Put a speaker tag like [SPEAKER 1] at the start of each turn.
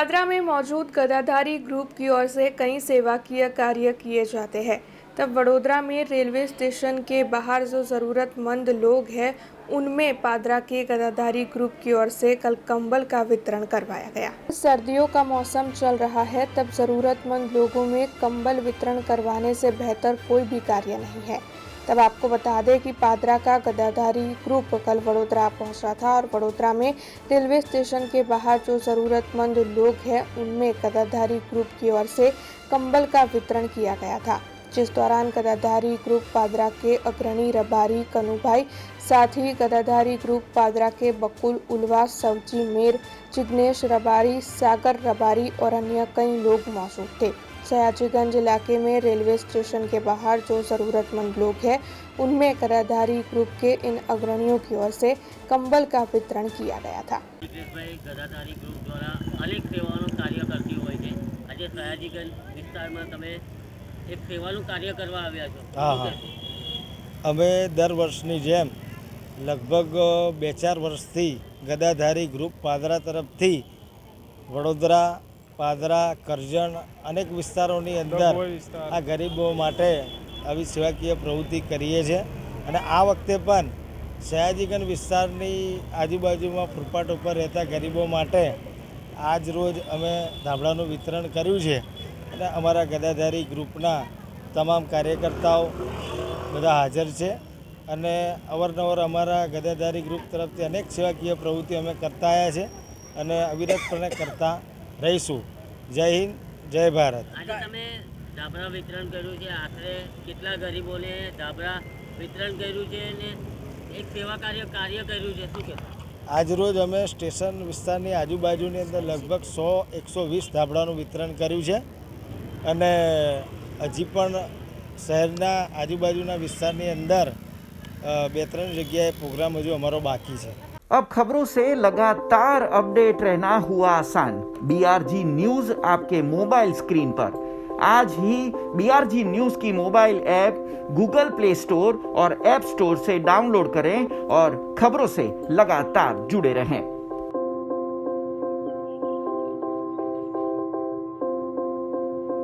[SPEAKER 1] पादरा में मौजूद गदाधारी ग्रुप की ओर से कई सेवाकीय कार्य किए जाते हैं। तब वडोदरा में रेलवे स्टेशन के बाहर जो ज़रूरतमंद लोग हैं उनमें पादरा के गदाधारी ग्रुप की ओर से कल कंबल का वितरण करवाया गया। सर्दियों का मौसम चल रहा है, तब ज़रूरतमंद लोगों में कंबल वितरण करवाने से बेहतर कोई भी कार्य नहीं है। तब आपको बता दें कि पादरा का गदाधारी ग्रुप कल वडोदरा पहुंचा था और वडोदरा में रेलवे स्टेशन के बाहर जो ज़रूरतमंद लोग हैं उनमें गदाधारी ग्रुप की ओर से कंबल का वितरण किया गया था, जिस दौरान गदाधारी ग्रुप पादरा के अग्रणी रबारी कनुभाई, साथ ही गदाधारी ग्रुप पादरा के बकुल उलवा, सवजी मेर, जिग्नेश रबारी, सागर रबारी और अन्य कई लोग मौजूद थे। सयाजीगंज इलाके में रेलवे स्टेशन के बाहर जो ज़रूरतमंद लोग हैं उनमें गदाधारी ग्रुप के इन अग्रणियों की ओर से कंबल का वितरण किया गया था।
[SPEAKER 2] गदाधारी ग्रुप द्वारा अनेक सेवाओं कार्य करती હોય છે। આજે સયાજીગંજ વિસ્તારમાં તમે એક સેવાનું કાર્ય કરવા આવ્યા છો।
[SPEAKER 3] હા, અમે દર વર્ષની જેમ લગભગ 2-4 વર્ષથી ગદાધારી ગ્રુપ પાદરા તરફથી વડોદરા, પાદરા, કરજણ અનેક વિસ્તારોની અંદર આ ગરીબો માટે આવી સેવાકીય પ્રવૃત્તિ કરીએ છીએ અને આ વખતે પણ સયાજીગંજ વિસ્તારની આજુબાજુમાં ફૂટપાથ ઉપર રહેતા ગરીબો માટે આજ રોજ અમે ધાબળાનું વિતરણ કર્યું છે અને અમારા ગદાધારી ગ્રુપના તમામ કાર્યકર્તાઓ બધા હાજર છે અને અવારનવાર અમારા ગદાધારી ગ્રુપ તરફથી અનેક સેવાકીય પ્રવૃત્તિ અમે કરતા આવ્યા છે અને અવિરતપણે કરતા રહીશું। જય હિન્દ, જય ભારત।
[SPEAKER 2] આજે તમે ધાબળા વિતરણ કર્યું છે, આખરે કેટલા ગરીબોને ધાબળા વિતરણ કર્યું છે અને એક સેવા કાર્ય કર્યું છે, શું કહેશો?
[SPEAKER 3] આજરોજ અમે સ્ટેશન વિસ્તારની આજુબાજુની અંદર લગભગ 100-120 ધાબળાનું વિતરણ કર્યું છે અને હજી પણ શહેરના આજુબાજુના વિસ્તારની અંદર 2-3 જગ્યાએ પ્રોગ્રામ હજુ અમારો બાકી છે।
[SPEAKER 4] अब खबरों से लगातार अपडेट रहना हुआ आसान। BRG न्यूज आपके मोबाइल स्क्रीन पर आज ही BRG न्यूज की mobile app Google play store और ऐप स्टोर से डाउनलोड करें और खबरों से लगातार जुड़े रहें।